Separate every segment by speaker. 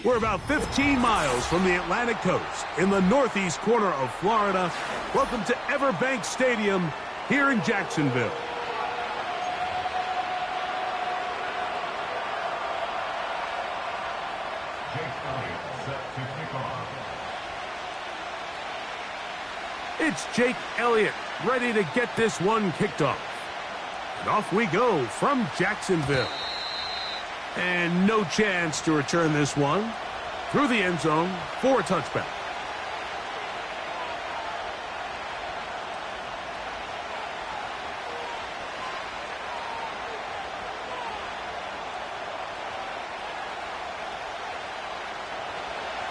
Speaker 1: We're about 15 miles from the Atlantic coast in the northeast corner of Florida. Welcome to Everbank Stadium here in Jacksonville. It's Jake Elliott ready to get this one kicked off. And off we go from Jacksonville. And no chance to return this one through the end zone for a touchback.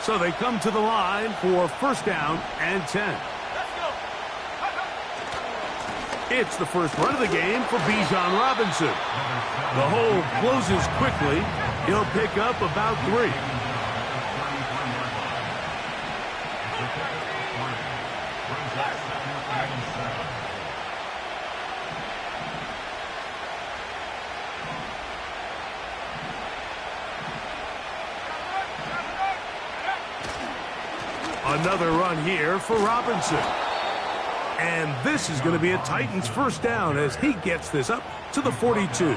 Speaker 1: So they come to the line for first down and 10. It's the first run of the game for Bijan Robinson. The hole closes quickly. He'll pick up about 3. Another run here for Robinson. And this is going to be a Titans first down as he gets this up to the 42.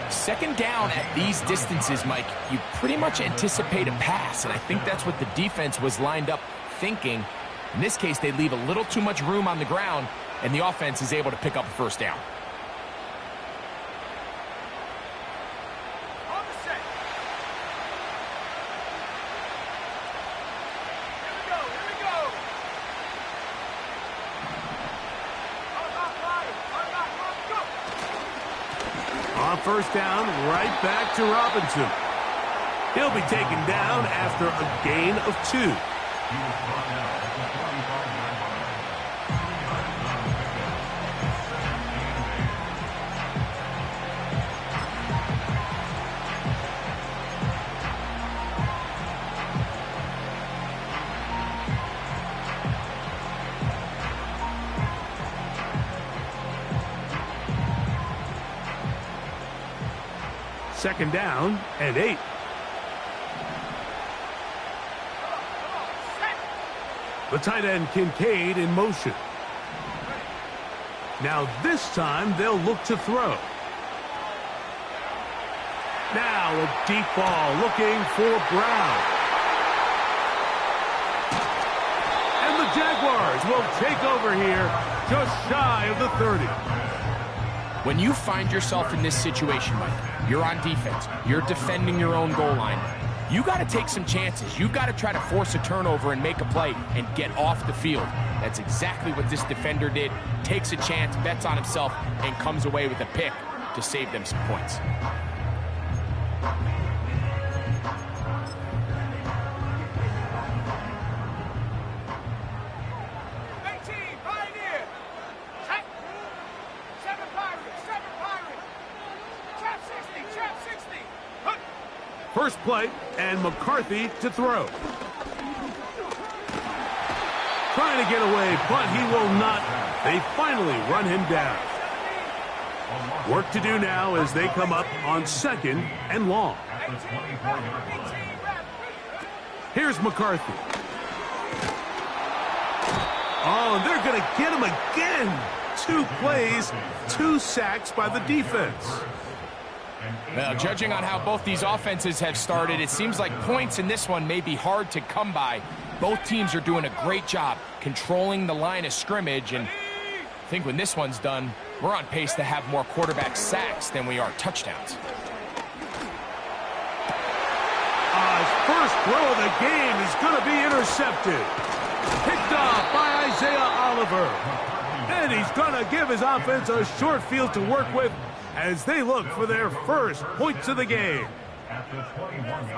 Speaker 2: Second down at these distances, Mike, you pretty much anticipate a pass, and I think that's what the defense was lined up thinking. In this case, they leave a little too much room on the ground, and the offense is able to pick up a first down.
Speaker 1: On first down, right back to Robinson. He'll be taken down after a gain of 2. Second down and 8. The tight end Kincaid in motion. Now this time they'll look to throw. Now a deep ball looking for Brown. And the Jaguars will take over here just shy of the 30.
Speaker 2: When you find yourself in this situation, Mike, you're on defense, you're defending your own goal line, you got to take some chances. You got to try to force a turnover and make a play and get off the field. That's exactly what this defender did. Takes a chance, bets on himself, and comes away with a pick to save them some points.
Speaker 1: First play, and McCarthy to throw. Trying to get away, but he will not. They finally run him down. Work to do now as they come up on second and long. Here's McCarthy. Oh, they're going to get him again. 2 plays, 2 sacks by the defense.
Speaker 2: Well, judging on how both these offenses have started, it seems like points in this one may be hard to come by. Both teams are doing a great job controlling the line of scrimmage, and I think when this one's done, we're on pace to have more quarterback sacks than we are touchdowns.
Speaker 1: His first throw of the game is going to be intercepted. Picked off by Isaiah Oliver. And he's going to give his offense a short field to work with as they look for their first points of the game.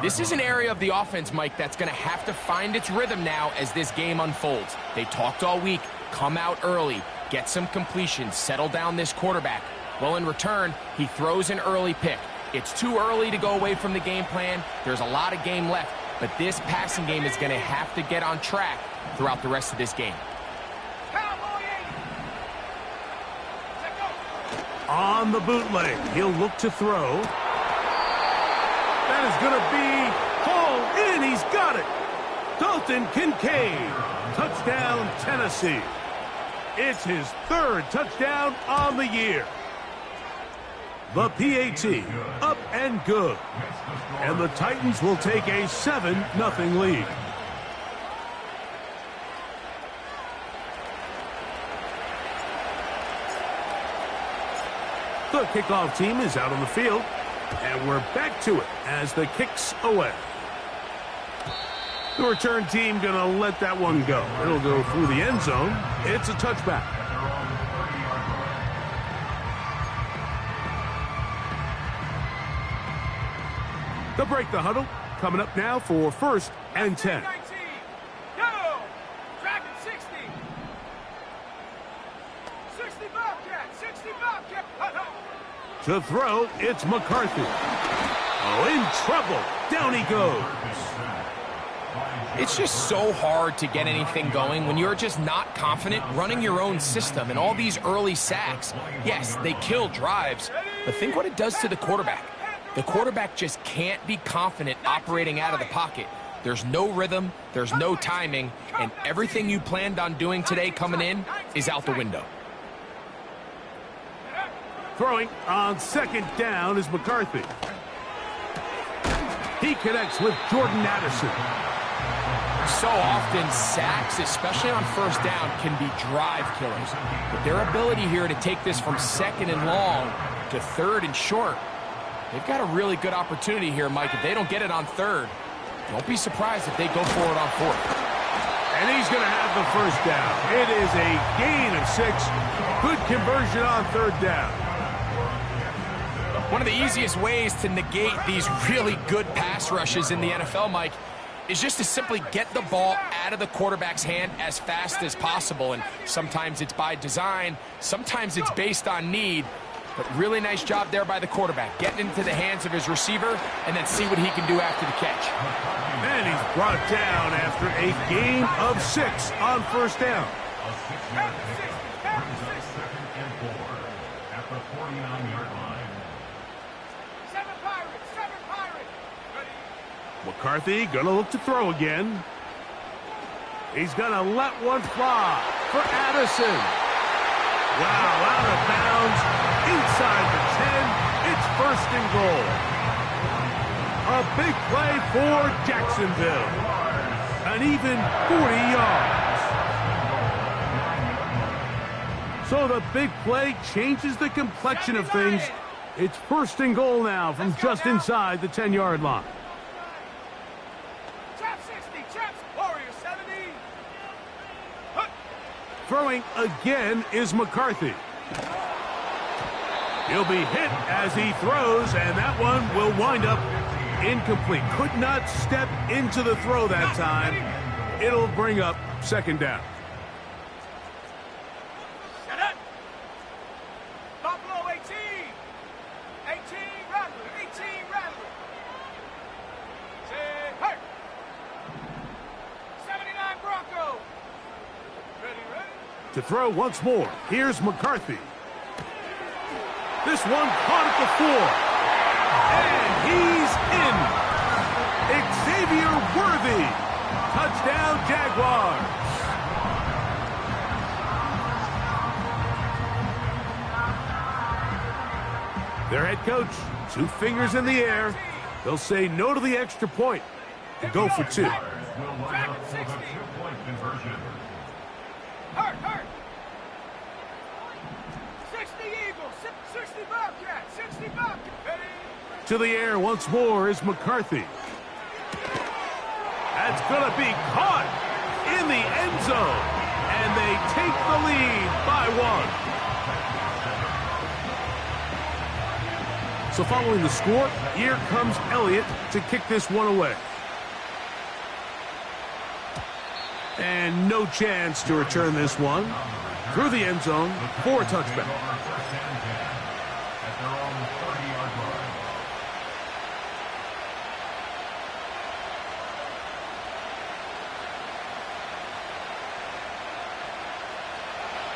Speaker 2: This is an area of the offense, Mike, that's going to have to find its rhythm now as this game unfolds. They talked all week, come out early, get some completions, settle down this quarterback. Well, in return, he throws an early pick. It's too early to go away from the game plan. There's a lot of game left, but this passing game is going to have to get on track throughout the rest of this game.
Speaker 1: On the bootleg, he'll look to throw. That is going to be and he's got it. Dalton Kincaid, touchdown Tennessee. It's his third touchdown on the year. The PAT, up and good. And the Titans will take a 7-0 lead. The kickoff team is out on the field, and we're back to it as the kick's away. The return team going to let that one go. It'll go through the end zone. It's a touchback. They'll break the huddle. Coming up now for 1st and 10.
Speaker 3: Go! Track it 60. 60 Bobcat. 60 Bobcat.
Speaker 1: To throw, it's McCarthy. Oh, in trouble. Down he goes.
Speaker 2: It's just so hard to get anything going when you're just not confident running your own system, and all these early sacks. Yes, they kill drives, but think what it does to the quarterback. The quarterback just can't be confident operating out of the pocket. There's no rhythm, there's no timing, and everything you planned on doing today coming in is out the window.
Speaker 1: Throwing on 2nd down is McCarthy. He connects with Jordan Addison.
Speaker 2: So often, sacks, especially on 1st down, can be drive killers. But their ability here to take this from 2nd and long to 3rd and short, they've got a really good opportunity here, Mike. If they don't get it on 3rd, don't be surprised if they go for it on 4th.
Speaker 1: And he's going to have the 1st down. It is a gain of 6. Good conversion on 3rd down.
Speaker 2: One of the easiest ways to negate these really good pass rushes in the NFL, Mike, is just to simply get the ball out of the quarterback's hand as fast as possible. And sometimes it's by design, sometimes it's based on need. But really nice job there by the quarterback, getting into the hands of his receiver and then see what he can do after the catch.
Speaker 1: And he's brought down after a gain of 6 on 1st down. McCarthy going to look to throw again. He's going to let one fly for Addison. Wow, out of bounds, inside the 10. It's 1st and goal. A big play for Jacksonville. An even 40 yards. So the big play changes the complexion of things. It's 1st and goal now from just inside the 10-yard line. Throwing again is McCarthy. He'll be hit as he throws, and that one will wind up incomplete. Could not step into the throw that time. It'll bring up 2nd down.
Speaker 3: Buffalo 18. 18 Rattler. 18 Rattler. Say, hey. 79 Bronco. Ready?
Speaker 1: To throw once more, here's McCarthy. This one caught at the 4. And he's in. Xavier Worthy. Touchdown, Jaguars. Their head coach, 2 fingers in the air. They'll say no to the extra point to go for 2.
Speaker 3: Hurt. 60 Eagles, 60 Bobcat, 60 Bobcat.
Speaker 1: To the air once more is McCarthy. That's going to be caught in the end zone. And they take the lead by 1. So following the score, here comes Elliott to kick this one away. And no chance to return this one through the end zone for a touchback.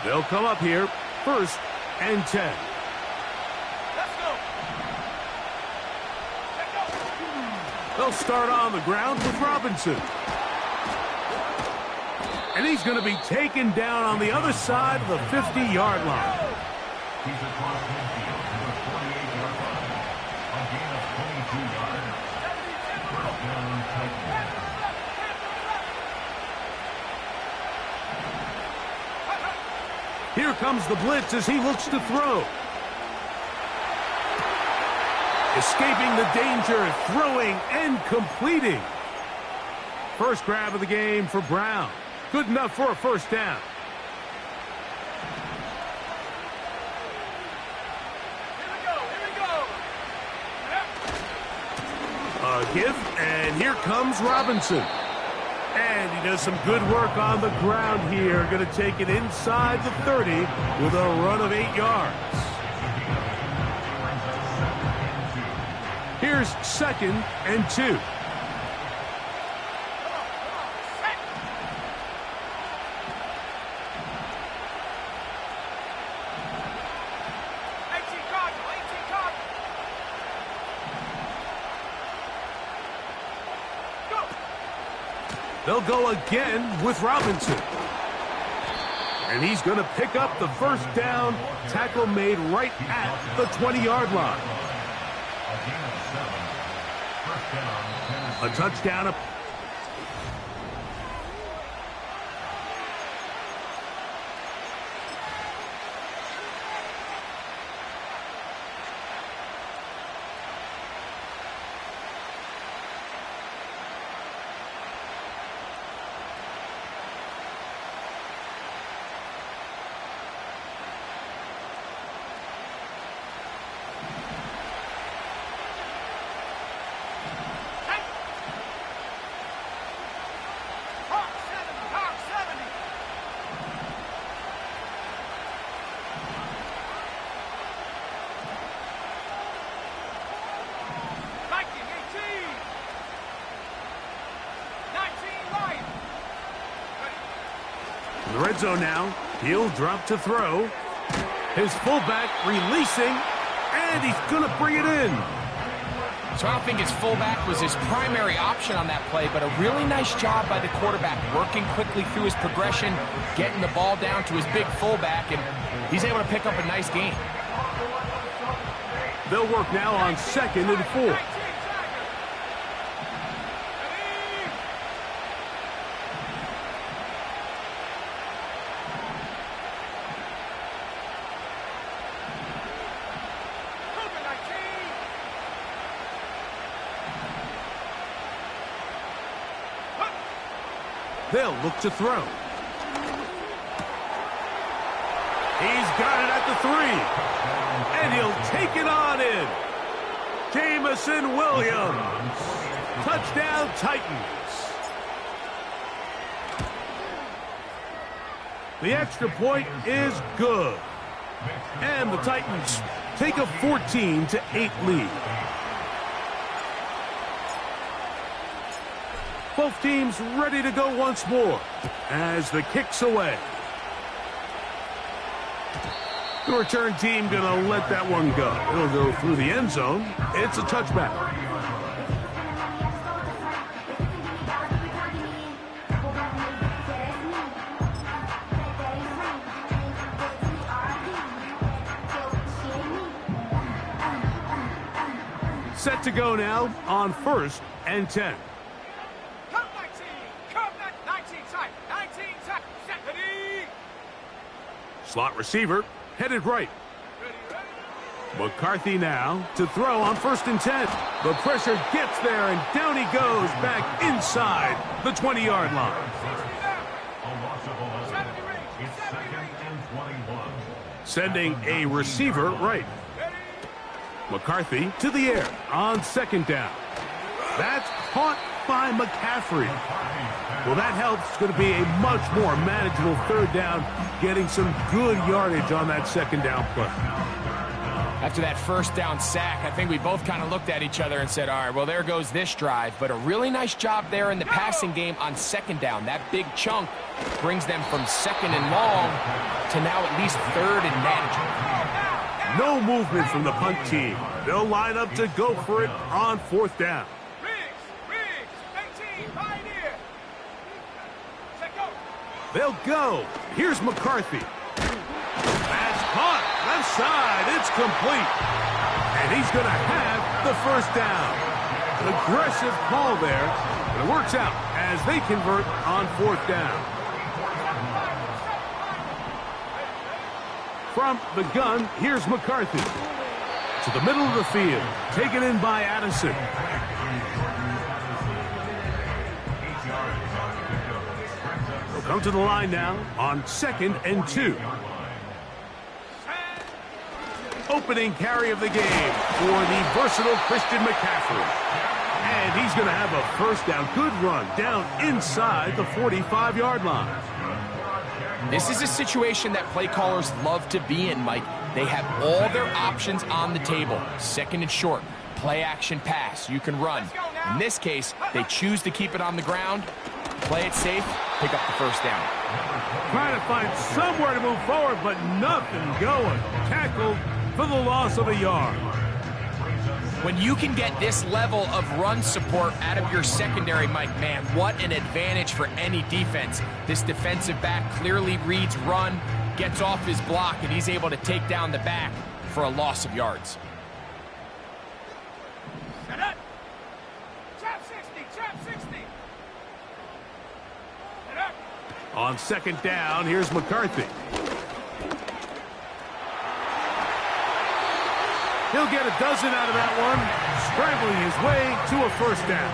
Speaker 1: They'll come up here, 1st and 10.
Speaker 3: Let's go.
Speaker 1: They'll start on the ground with Robinson. And he's going to be taken down on the other side of the 50-yard line.
Speaker 4: He's across midfield to the 48-yard line. A gain of 22 yards. First down, Titans.
Speaker 1: Here comes the blitz as he looks to throw. Escaping the danger, throwing and completing. First grab of the game for Brown. Good enough for a first down. A give, and here comes Robinson. And he does some good work on the ground here. Going to take it inside the 30 with a run of 8 yards. Here's 2nd and 2. They'll go again with Robinson. And he's going to pick up the first down. Tackle made right at the 20-yard line. A touchdown. The red zone now. He'll drop to throw. His fullback releasing, and he's going to bring it in.
Speaker 2: So I don't think his fullback was his primary option on that play, but a really nice job by the quarterback, working quickly through his progression, getting the ball down to his big fullback, and he's able to pick up a nice gain.
Speaker 1: They'll work now on 2nd and 4. They'll look to throw. He's got it at the 3. And he'll take it on in. Jamison Williams. Touchdown, Titans. The extra point is good. And the Titans take a 14-8 lead. Both teams ready to go once more as the kick's away. The return team going to let that one go. It'll go through the end zone. It's a touchback. Set to go now on 1st and 10. Slot receiver, headed right. McCarthy now to throw on 1st and 10. The pressure gets there, and down he goes back inside the 20-yard line. Sending a receiver right. McCarthy to the air on 2nd down. That's caught by McCaffrey. Well, that helps. It's going to be a much more manageable 3rd down, getting some good yardage on that 2nd down play.
Speaker 2: After that 1st down sack, I think we both kind of looked at each other and said, all right, well, there goes this drive. But a really nice job there in the passing game on 2nd down. That big chunk brings them from 2nd and long to now at least 3rd and manageable.
Speaker 1: No movement from the punt team. They'll line up to go for it on 4th down. They'll go. Here's McCarthy. That's caught. Left side. It's complete. And he's going to have the first down. An aggressive call there, but it works out as they convert on fourth down. From the gun, here's McCarthy. To the middle of the field. Taken in by Addison. They'll come to the line now on 2nd and 2. Opening carry of the game for the versatile Christian McCaffrey. And he's going to have a first down. Good run down inside the 45-yard line.
Speaker 2: This is a situation that play callers love to be in, Mike. They have all their options on the table. 2nd and short, play action pass. You can run. In this case, they choose to keep it on the ground, play it safe, pick up the first down.
Speaker 1: Trying to find somewhere to move forward, but nothing going. Tackled for the loss of a yard.
Speaker 2: When you can get this level of run support out of your secondary, Mike, man, what an advantage for any defense. This defensive back clearly reads run, gets off his block, and he's able to take down the back for a loss of yards.
Speaker 3: Set up. Trap 60, trap 60. Set up.
Speaker 1: On 2nd down, here's McCarthy. He'll get a dozen out of that one, scrambling his way to a first down.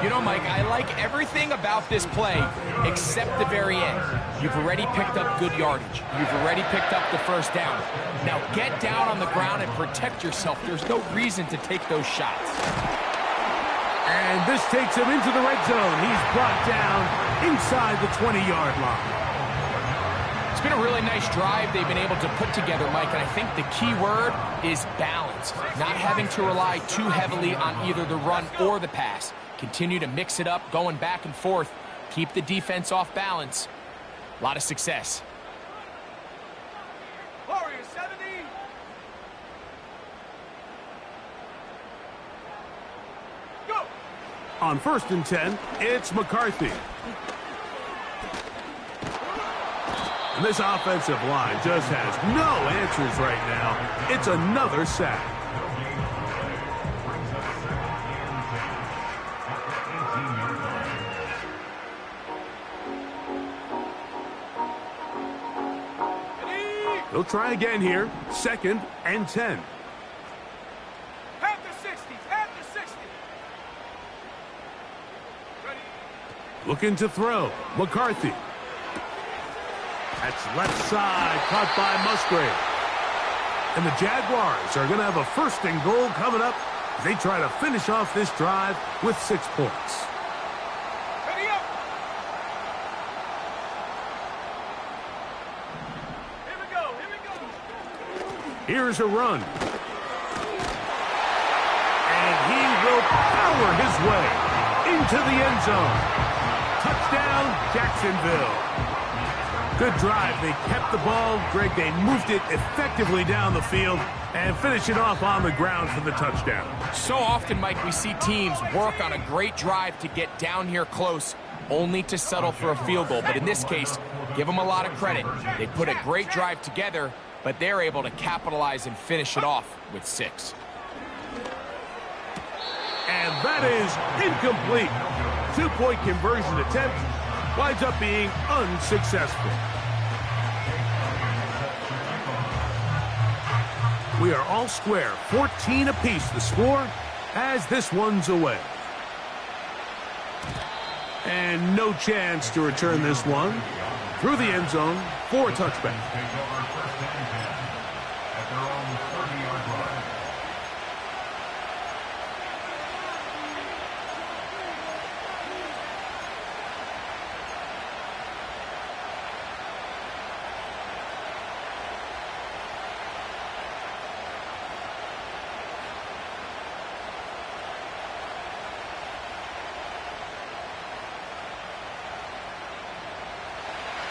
Speaker 2: You know, Mike, I like everything about this play except the very end. You've already picked up good yardage. You've already picked up the first down. Now get down on the ground and protect yourself. There's no reason to take those shots.
Speaker 1: And this takes him into the red zone. He's brought down inside the 20-yard line.
Speaker 2: It's been a really nice drive they've been able to put together, Mike, and I think the key word is balance. Not having to rely too heavily on either the run or the pass. Continue to mix it up, going back and forth. Keep the defense off balance. A lot of success.
Speaker 3: Warrior 70. Go.
Speaker 1: On 1st and 10, it's McCarthy. And this offensive line just has no answers right now. It's another sack. They'll try again here. 2nd and 10.
Speaker 3: Half the 60, half the 60. Ready.
Speaker 1: Looking to throw. McCarthy. That's left side, caught by Musgrave. And the Jaguars are going to have a 1st and goal coming up as they try to finish off this drive with 6 points.
Speaker 3: Ready up. Here we go, here we go.
Speaker 1: Here's a run. And he will power his way into the end zone. Touchdown, Jacksonville. Good drive. They kept the ball. Greg, they moved it effectively down the field and finish it off on the ground for the touchdown.
Speaker 2: So often, Mike, we see teams work on a great drive to get down here close, only to settle for a field goal. But in this case, give them a lot of credit. They put a great drive together, but they're able to capitalize and finish it off with 6.
Speaker 1: And that is incomplete. 2-point conversion attempt winds up being unsuccessful. We are all square, 14 apiece the score as this one's away. And no chance to return this one through the end zone for a touchback.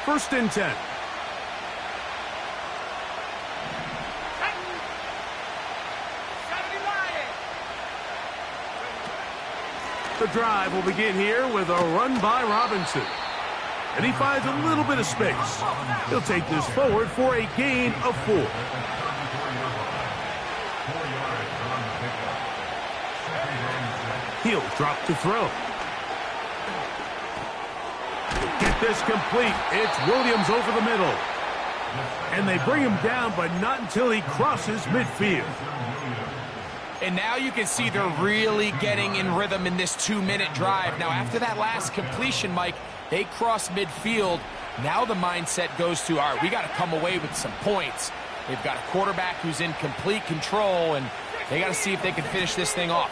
Speaker 1: First and 10. The drive will begin here with a run by Robinson. And he finds a little bit of space. He'll take this forward for a gain of 4. He'll drop to throw. Get this complete. It's Williams over the middle. And they bring him down, but not until he crosses midfield.
Speaker 2: And now you can see they're really getting in rhythm in this 2-minute drive. Now, after that last completion, Mike, they cross midfield. Now the mindset goes to, all right, we got to come away with some points. They've got a quarterback who's in complete control, and they got to see if they can finish this thing off.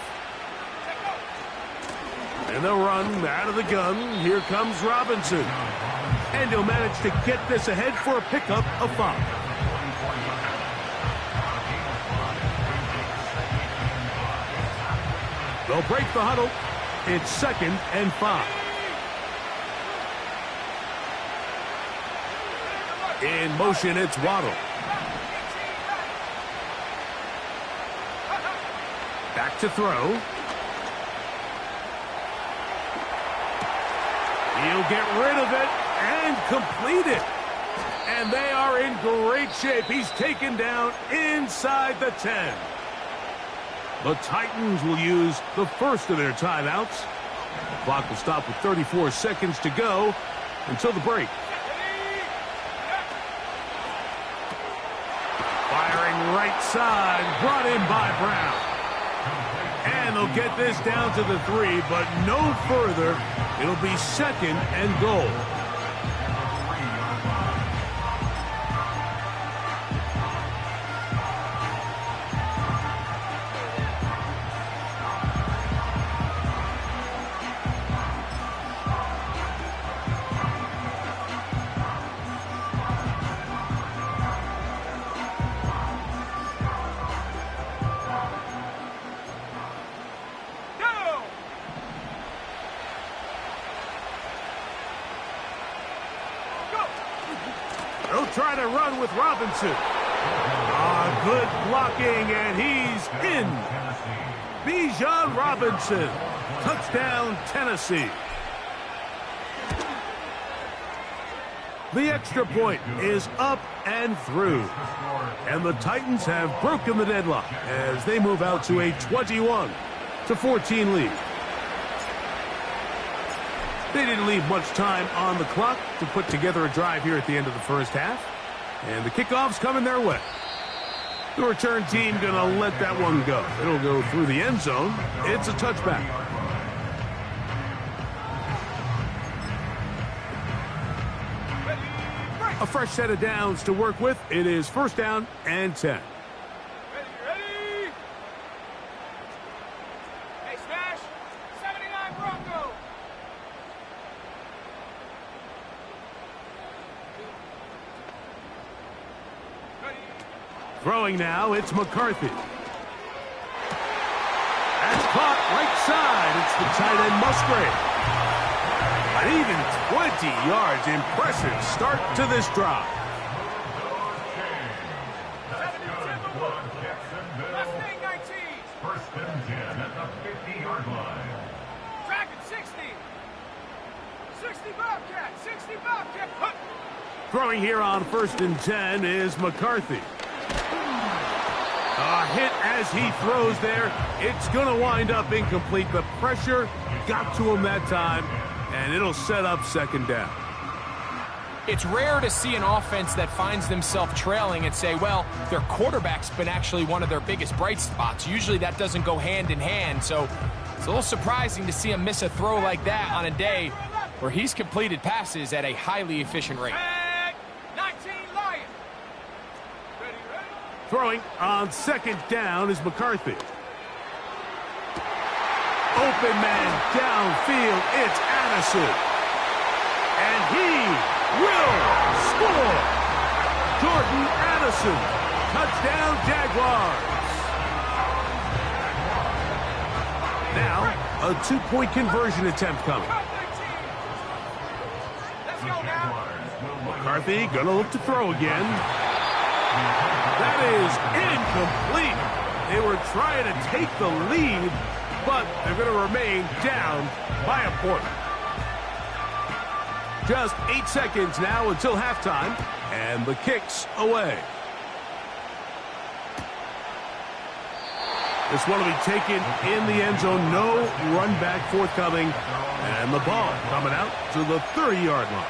Speaker 1: And they'll run out of the gun. Here comes Robinson. And he'll manage to get this ahead for a pickup of 5. They'll break the huddle. It's 2nd and 5. In motion, it's Waddle. Back to throw. He'll get rid of it and complete it. And they are in great shape. He's taken down inside the 10. The Titans will use the first of their timeouts. The clock will stop with 34 seconds to go until the break. Firing right side, brought in by Brown. And they'll get this down to the 3, but no further. It'll be 2nd and goal. They'll try to run with Robinson. Good blocking, and he's in. Bijan Robinson. Touchdown, Tennessee. The extra point is up and through. And the Titans have broken the deadlock as they move out to a 21-14 lead. They didn't leave much time on the clock to put together a drive here at the end of the first half. And the kickoff's coming their way. The return team going to let that one go. It'll go through the end zone. It's a touchback. A fresh set of downs to work with. It is 1st down and 10.
Speaker 3: Ready? Hey, Smash! 79 Bronco!
Speaker 1: Throwing now, it's McCarthy. That's caught right side. It's the tight end Musgrave. An even 20 yards. Impressive start to this drive.
Speaker 3: Mustang 19.
Speaker 4: 1st and 10 at the 50-yard line.
Speaker 3: Dragon 60. 60 Bobcat. 60 Bobcat. Huh.
Speaker 1: Throwing here on 1st and 10 is McCarthy. A hit as he throws there. It's going to wind up incomplete. The pressure got to him that time, and it'll set up 2nd down.
Speaker 2: It's rare to see an offense that finds themselves trailing and say, well, their quarterback's been actually one of their biggest bright spots. Usually that doesn't go hand in hand, so it's a little surprising to see him miss a throw like that on a day where he's completed passes at a highly efficient rate.
Speaker 3: 19 Lion. Ready?
Speaker 1: Throwing on 2nd down is McCarthy. Open man downfield. It's Addison. And he will score. Jordan Addison. Touchdown, Jaguars. Now, a 2-point conversion attempt coming.
Speaker 3: Let's go now.
Speaker 1: McCarthy gonna look to throw again. That is incomplete. They were trying to take the lead, but they're going to remain down by a point. Just 8 seconds now until halftime, and the kick's away. This one will be taken in the end zone. No run back forthcoming. And the ball coming out to the 30-yard line.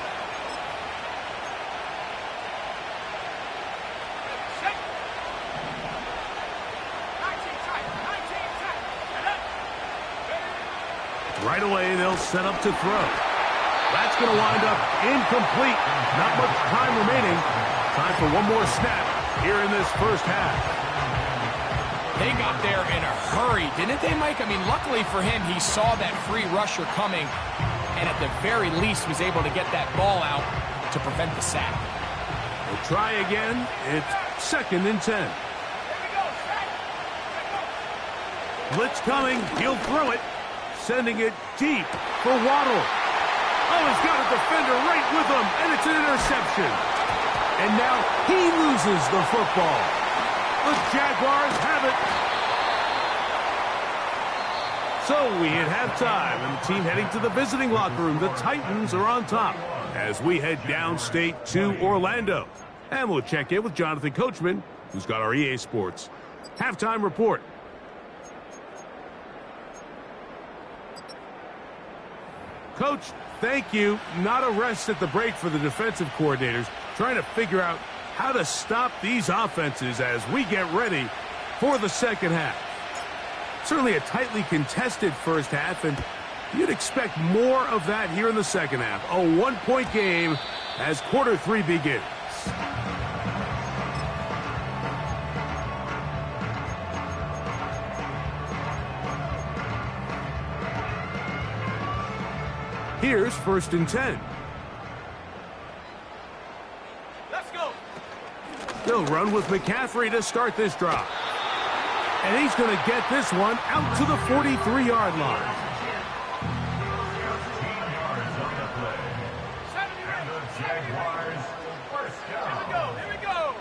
Speaker 1: Right away, they'll set up to throw. That's going to wind up incomplete. Not much time remaining. Time for one more snap here in this first half.
Speaker 2: They got there in a hurry, didn't they, Mike? I mean, luckily for him, he saw that free rusher coming and at the very least was able to get that ball out to prevent the sack.
Speaker 1: We'll try again. It's 2nd and 10. Blitz coming. He'll throw it. Sending it deep for Waddle. Oh, he's got a defender right with him, and it's an interception. And now he loses the football. The Jaguars have it. So we hit halftime, and the team heading to the visiting locker room. The Titans are on top as we head downstate to Orlando. And we'll check in with Jonathan Coachman, who's got our EA Sports halftime report. Coach, thank you. Not a rest at the break for the defensive coordinators, trying to figure out how to stop these offenses as we get ready for the second half. Certainly a tightly contested first half, and you'd expect more of that here in the second half. A one-point game as quarter 3 begins. Here's 1st and 10.
Speaker 3: Let's go.
Speaker 1: They'll run with McCaffrey to start this drive. And he's going to get this one out to the 43-yard line.
Speaker 3: 70 ready. 70 ready. Here we go.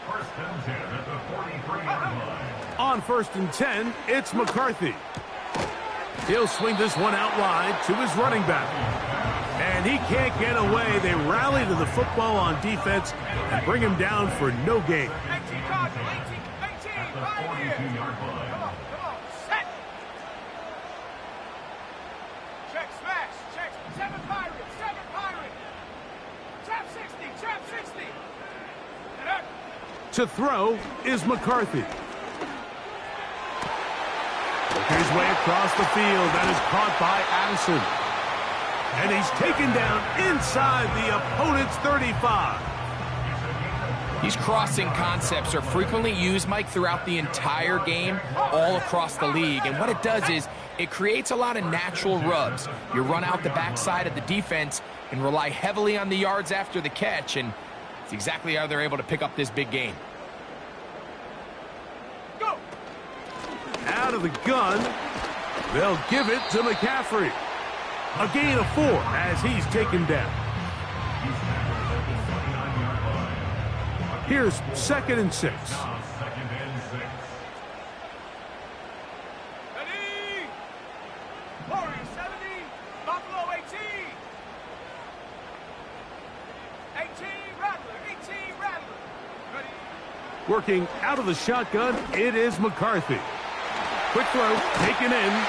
Speaker 4: 1st and 10 at the 43-yard line.
Speaker 1: On 1st and 10, it's McCarthy. He'll swing this one out wide to his running back. And he can't get away. They rally to the football on defense and bring him down for no gain.
Speaker 3: 18, Dodger. 18.
Speaker 4: At the
Speaker 3: Right here.
Speaker 4: 42-yard line.
Speaker 3: Come on. Set. Check, smash. Check. 7 Pirates. 7 Pirates. Trap 60. Trap 60. And up.
Speaker 1: To throw is McCarthy. Working his way across the field. That is caught by Addison. And he's taken down inside the opponent's 35.
Speaker 2: These crossing concepts are frequently used, Mike, throughout the entire game, all across the league. And what it does is it creates a lot of natural rubs. You run out the backside of the defense and rely heavily on the yards after the catch, and it's exactly how they're able to pick up this big game.
Speaker 3: Go.
Speaker 1: Out of the gun, they'll give it to McCaffrey. A gain of 4 as he's taken down. Here's 2nd and 6.
Speaker 4: 2nd and 6.
Speaker 3: Ready. Warriors 70. Buffalo 18. 18 Rattler. 18 Rattler. Ready.
Speaker 1: Working out of the shotgun, it is McCarthy. Quick throw, taken in.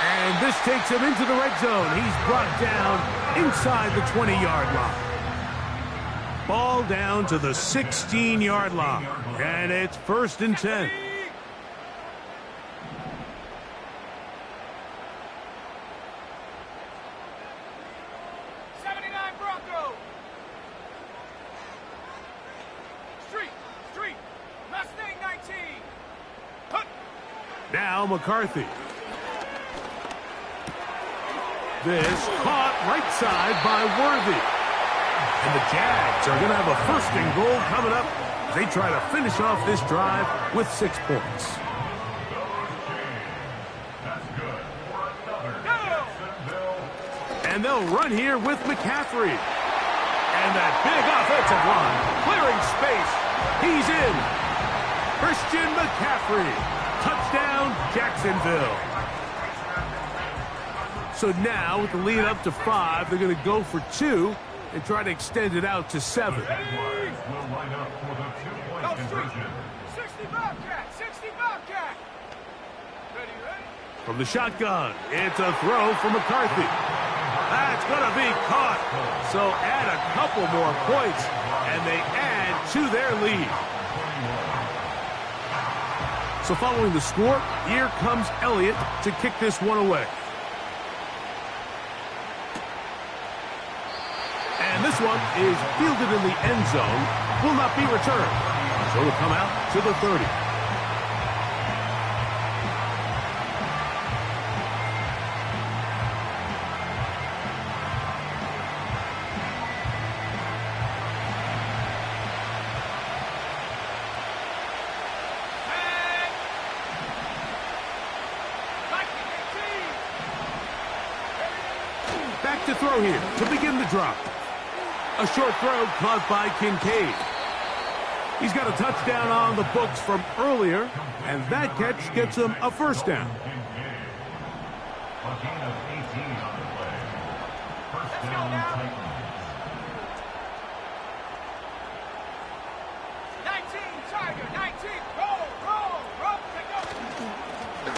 Speaker 1: And this takes him into the red zone. He's brought down inside the 20-yard line. Ball down to the 16-yard line. And it's 1st and 10.
Speaker 3: Bronco. Street. Mustang 19. Hunt.
Speaker 1: Now McCarthy. This caught right side by Worthy. And the Jags are going to have a 1st and goal coming up as they try to finish off this drive with 6 points. And they'll run here with McCaffrey. And that big offensive line clearing space. He's in. Christian McCaffrey. Touchdown, Jacksonville. So now, with the lead up to 5, they're going to go for 2 and try to extend it out to 7.
Speaker 4: Jaguars will line up for the two-point conversion.
Speaker 3: 60 Bobcat, 60 Bobcat. Ready, ready?
Speaker 1: From the shotgun, it's a throw for McCarthy. That's going to be caught. So add a couple more points, and they add to their lead. So following the score, here comes Elliott to kick this one away. And this one is fielded in the end zone, will not be returned. So it'll come out to the 30. Back to throw here to begin the drop. A short throw caught by Kincaid. He's got a touchdown on the books from earlier, and that catch gets him a first down.
Speaker 4: A gain of 18 on the play. First down, Titans.
Speaker 3: 19, Tiger, 19. Roll, pick up.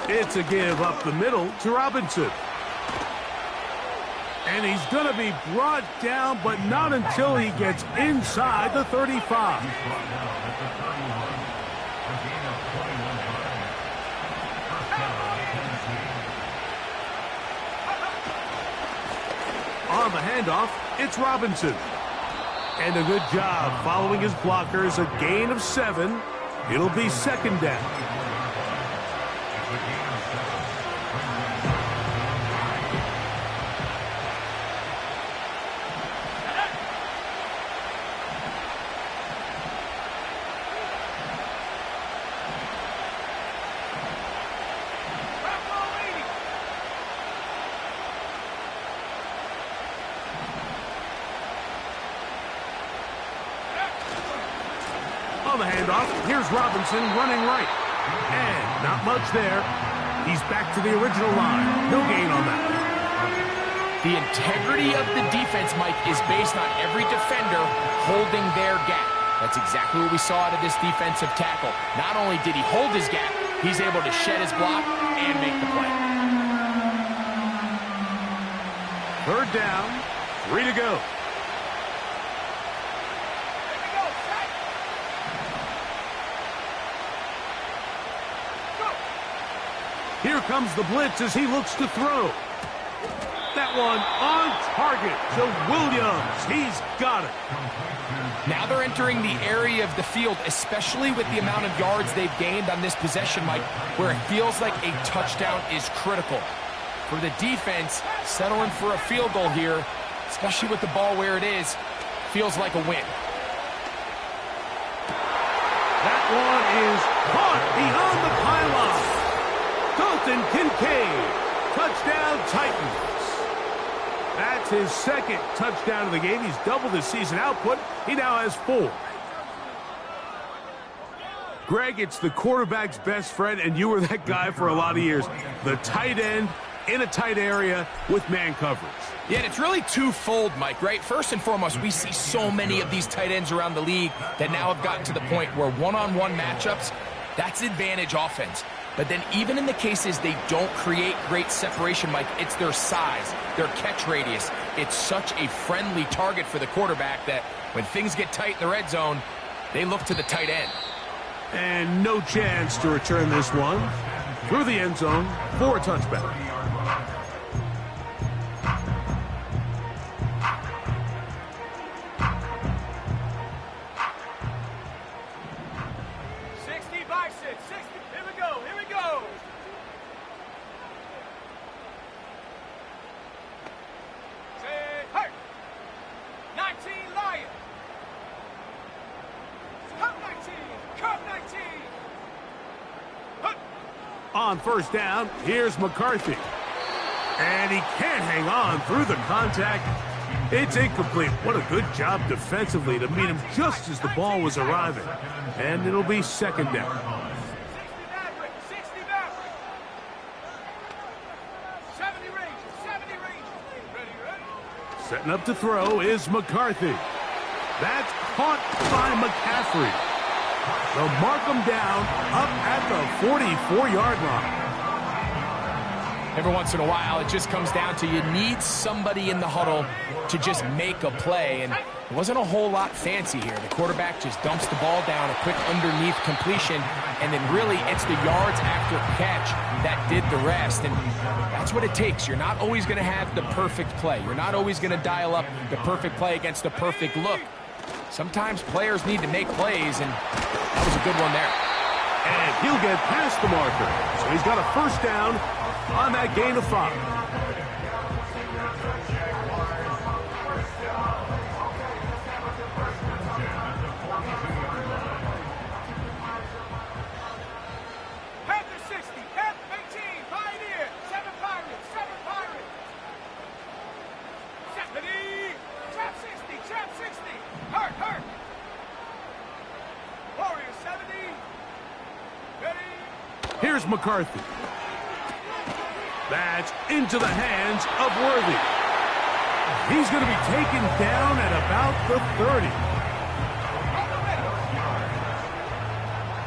Speaker 1: It's a give up the middle to Robinson. And he's going to be brought down, but not until he gets inside the 35.
Speaker 4: Brought down at the 31. A gain of 21 yards. First down, Tennessee.
Speaker 1: On the handoff, it's Robinson. And a good job following his blockers, a gain of 7. It'll be second down.
Speaker 4: It's a gain of 7.
Speaker 1: On the handoff, here's Robinson running right. And not much there. He's back to the original line. No gain on that.
Speaker 2: The integrity of the defense, Mike, is based on every defender holding their gap. That's exactly what we saw out of this defensive tackle. Not only did he hold his gap, he's able to shed his block and make the play.
Speaker 1: Third down, 3 to go. Here comes the blitz as he looks to throw. That one on target to Williams. He's got it.
Speaker 2: Now they're entering the area of the field, especially with the amount of yards they've gained on this possession, Mike, where it feels like a touchdown is critical. For the defense, settling for a field goal here, especially with the ball where it is, feels like a win.
Speaker 1: That one is caught beyond the pylon. Dalton Kincaid, touchdown Titans. That's his second touchdown of the game. He's doubled his season output. He now has 4. Greg, it's the quarterback's best friend, and you were that guy for a lot of years. The tight end in a tight area with man coverage.
Speaker 2: Yeah, and it's really twofold, Mike, right? First and foremost, we see so many of these tight ends around the league that now have gotten to the point where one-on-one matchups, that's advantage offense. But then even in the cases they don't create great separation, Mike, it's their size, their catch radius. It's such a friendly target for the quarterback that when things get tight in the red zone, they look to the tight end.
Speaker 1: And no chance to return this one through the end zone for a touchback. On first down, here's McCarthy. And he can't hang on through the contact. It's incomplete. What a good job defensively to meet him just as the ball was arriving. And it'll be second down.
Speaker 3: 60 Maverick. 70 Rangers. 70
Speaker 1: Setting up to throw is McCarthy. That's caught by McCaffrey. They'll mark him down up at the 44-yard line.
Speaker 2: Every once in a while, it just comes down to you need somebody in the huddle to just make a play, and it wasn't a whole lot fancy here. The quarterback just dumps the ball down, a quick underneath completion, and then really it's the yards after catch that did the rest, and that's what it takes. You're not always going to have the perfect play. You're not always going to dial up the perfect play against the perfect look. Sometimes players need to make plays, and that was a good one there.
Speaker 1: And he'll get past the marker, so he's got a first down on that gain of 5.
Speaker 3: Panther 60, Panther 18, Pioneer, 7 Pirates, 7 Pirates. 70, trap 60, trap 60, hurt. Warrior 70, ready.
Speaker 1: Here's McCarthy. That's into the hands of Worthy. He's going to be taken down at about the 30.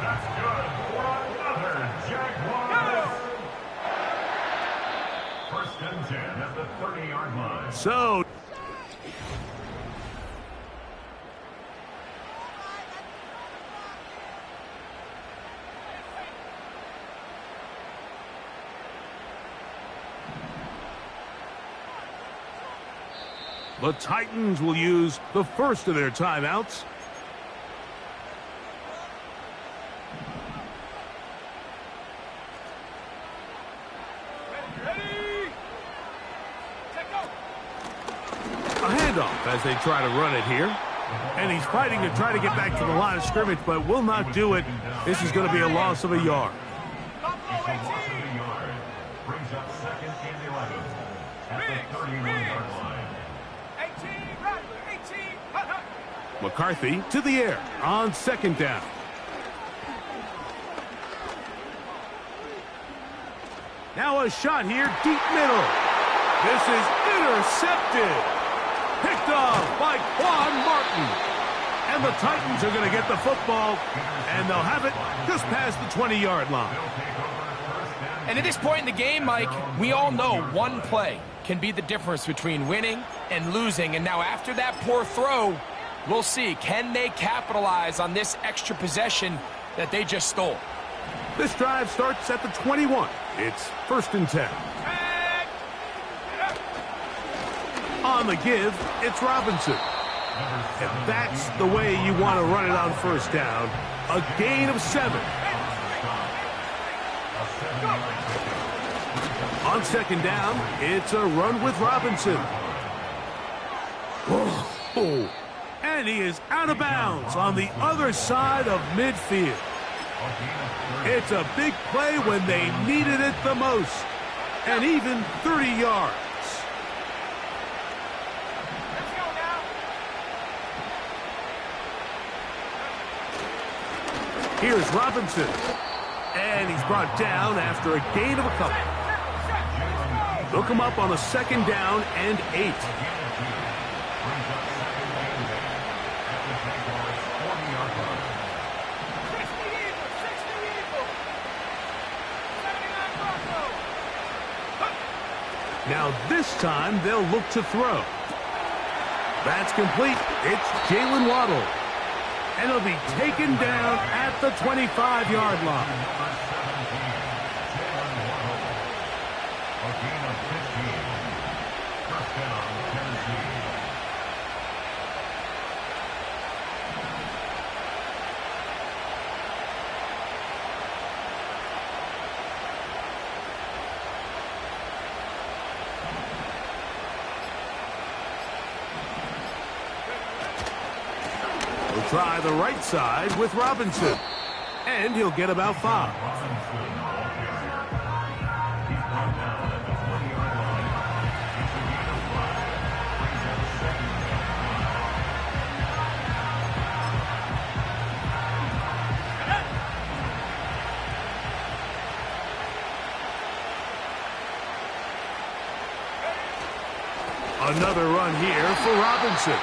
Speaker 4: That's good for another Jaguars. First and 10 at the 30-yard line.
Speaker 1: So the Titans will use the first of their timeouts.
Speaker 3: Ready. Take go.
Speaker 1: A handoff as they try to run it here. And he's fighting to try to get back to the line of scrimmage, but will not do it. This is going to be a loss of a yard.
Speaker 3: Buffalo
Speaker 4: It's a loss
Speaker 3: 18.
Speaker 4: of a yard. Brings up second and 11 at the 31-yard line.
Speaker 3: 18, Rattler, 18, hut.
Speaker 1: McCarthy to the air on second down. Now a shot here, deep middle. This is intercepted. Picked off by Quan Martin. And the Titans are going to get the football, and they'll have it just past the 20-yard line.
Speaker 2: And at this point in the game, Mike, we all know one play can be the difference between winning and losing. And now after that poor throw, we'll see, can they capitalize on this extra possession that they just stole?
Speaker 1: This drive starts at the 21. It's first and 10. On the give, it's Robinson. And that's the way you want to run it on first down. A gain of 7. On second down, it's a run with Robinson. Whoa. And he is out of bounds on the other side of midfield. It's a big play when they needed it the most. And even 30 yards.
Speaker 3: Let's go now.
Speaker 1: Here's Robinson. And he's brought down after a gain of a couple. They'll come up on a second down and 8. Now this time they'll look to throw. That's complete. It's Jalen Waddle. And he'll be taken down at the 25-yard line. He'll try the right side with Robinson. And he'll get about 5. Another run here for Robinson.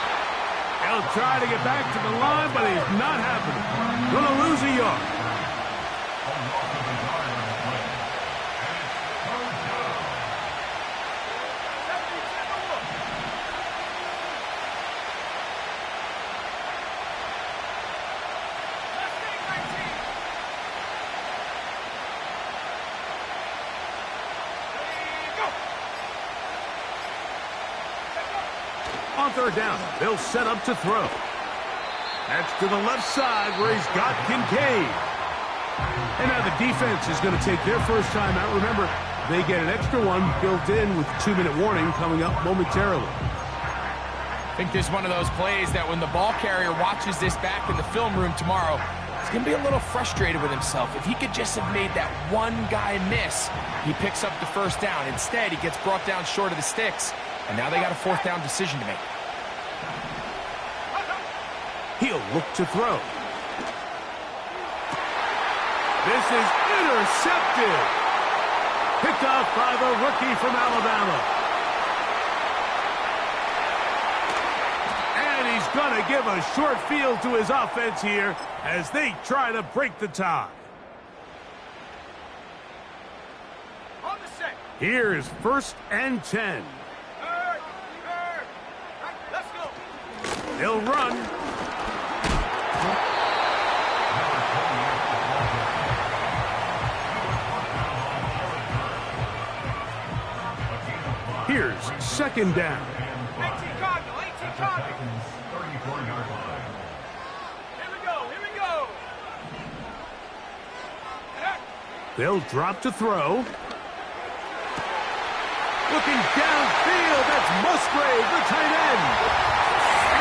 Speaker 1: He'll try to get back to the line, but he's not happening. Gonna lose a yard. On third down, they'll set up to throw. That's to the left side where he's got Kincaid. And now the defense is going to take their first time out. Remember, they get an extra one built in with 2-minute warning coming up momentarily.
Speaker 2: I think this is one of those plays that when the ball carrier watches this back in the film room tomorrow, he's going to be a little frustrated with himself. If he could just have made that one guy miss, he picks up the first down. Instead, he gets brought down short of the sticks, and now they got a fourth down decision to make.
Speaker 1: He'll look to throw. This is intercepted. Picked off by the rookie from Alabama. And he's going to give a short field to his offense here as they try to break the tie.
Speaker 3: On the set.
Speaker 1: Here's 1st and 10.
Speaker 3: Let's go.
Speaker 1: He'll run. Here's 2nd down.
Speaker 3: 18 Cardinal, 18 Cardinal.
Speaker 4: 34-yard line.
Speaker 3: Here we go.
Speaker 1: They'll drop to throw. Looking downfield, that's Musgrave, the tight end.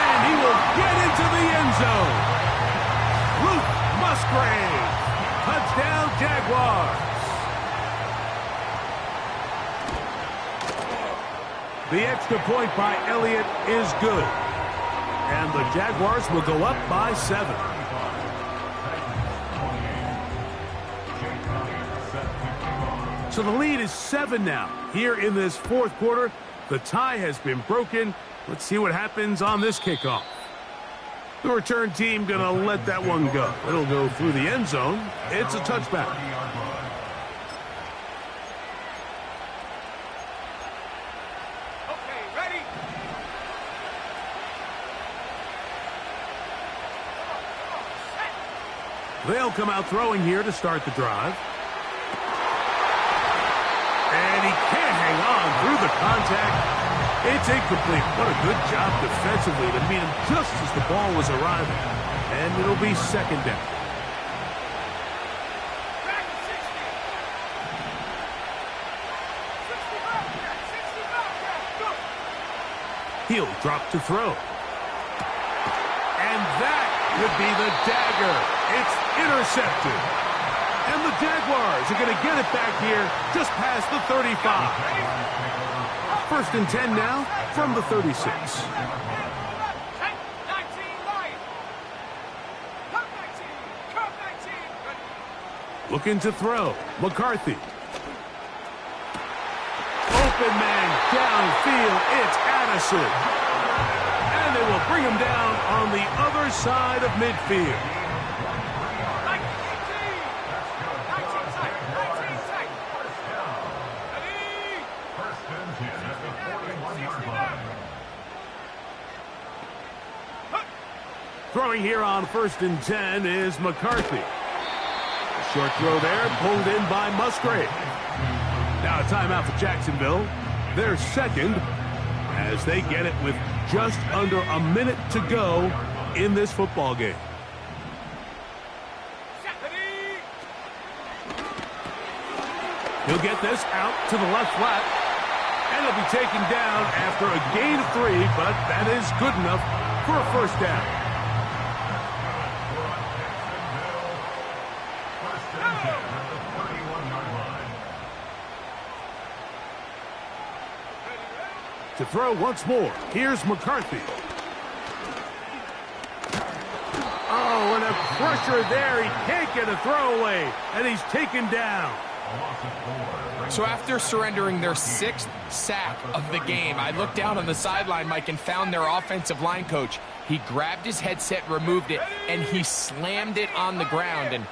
Speaker 1: And he will get into the end zone. Luke Musgrave. Touchdown, Jaguars. The extra point by Elliott is good. And the Jaguars will go up by 7. So the lead is 7 now. Here in this 4th quarter, the tie has been broken. Let's see what happens on this kickoff. The return team going to let that one go. It'll go through the end zone. It's a touchback.
Speaker 3: Okay, ready?
Speaker 1: They'll come out throwing here to start the drive. And he can't hang on through the contact. It's incomplete. What a good job defensively to meet him just as the ball was arriving. And it'll be 2nd down.
Speaker 3: Back to 60. 65, go.
Speaker 1: He'll drop to throw. And that would be the dagger. It's intercepted. And the Jaguars are going to get it back here just past the 35. 1st and 10 now from the 36.
Speaker 3: 19 line. Come 19.
Speaker 1: Looking to throw. McCarthy. Open man downfield. It's Addison. And they will bring him down on the other side of midfield.
Speaker 3: 19 side.
Speaker 4: First and 10 at the 41-yard line.
Speaker 1: Throwing here on 1st and 10 is McCarthy. Short throw there, pulled in by Musgrave. Now a timeout for Jacksonville. Their 2nd as they get it with just under a minute to go in this football game. He'll get this out to the left flat. And he'll be taken down after a gain of 3, but that is good enough for a 1st down.
Speaker 4: First and 10 at the 31-yard line.
Speaker 1: To throw once more, here's McCarthy. Oh, and a pressure there. He can't get a throwaway, and he's taken down.
Speaker 4: A loss of 4.
Speaker 2: So after surrendering their 6th sack of the game, I looked down on the sideline, Mike, and found their offensive line coach. He grabbed his headset, removed it, and he slammed it on the ground. And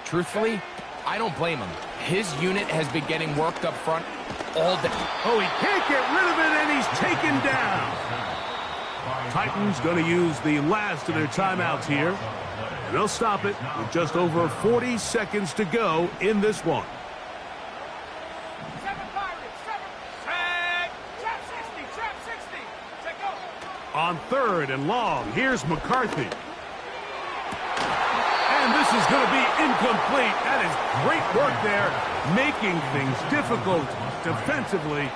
Speaker 2: truthfully, I don't blame him. His unit has been getting worked up front all day.
Speaker 1: Oh, he can't get rid of it, and he's taken down. Titans going to use the last of their timeouts here. And they'll stop it with just over 40 seconds to go in this one.
Speaker 3: 7 Pirates, 7. Tag. Trap 60, trap 60. Check go.
Speaker 1: On 3rd and long, here's McCarthy. And this is going to be incomplete. That is great work there, making things difficult defensively.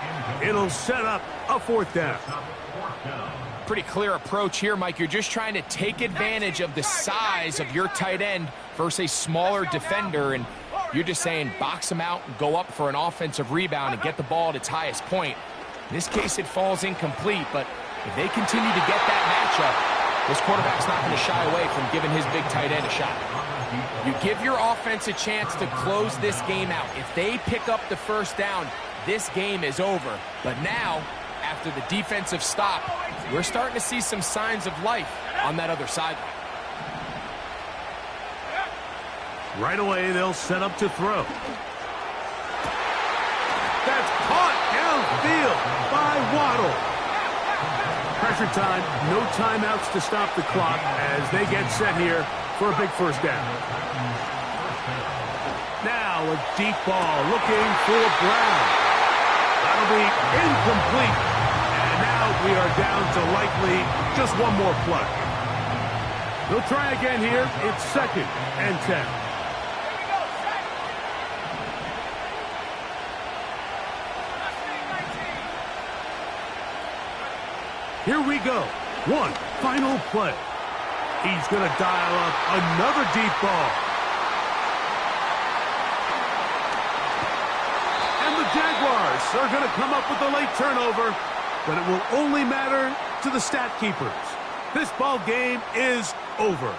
Speaker 1: It'll set up a 4th down.
Speaker 2: Pretty clear approach here, Mike. You're just trying to take advantage of the size of your tight end versus a smaller defender, and you're just saying box him out and go up for an offensive rebound and get the ball at its highest point. In this case, it falls incomplete, but if they continue to get that matchup, this quarterback's not going to shy away from giving his big tight end a shot. You give your offense a chance to close this game out. If they pick up the 1st down, this game is over. But now, after the defensive stop, we're starting to see some signs of life on that other sideline.
Speaker 1: Right away, they'll set up to throw. That's caught downfield by Waddle. Pressure time, no timeouts to stop the clock as they get set here for a big 1st down. Now a deep ball looking for Brown. That'll be incomplete. And now we are down to likely just one more play. They'll try again here. It's 2nd and 10. Here we go. One final play. He's going to dial up another deep ball. And the Jaguars are going to come up with a late turnover, but it will only matter to the stat keepers. This ball game is over.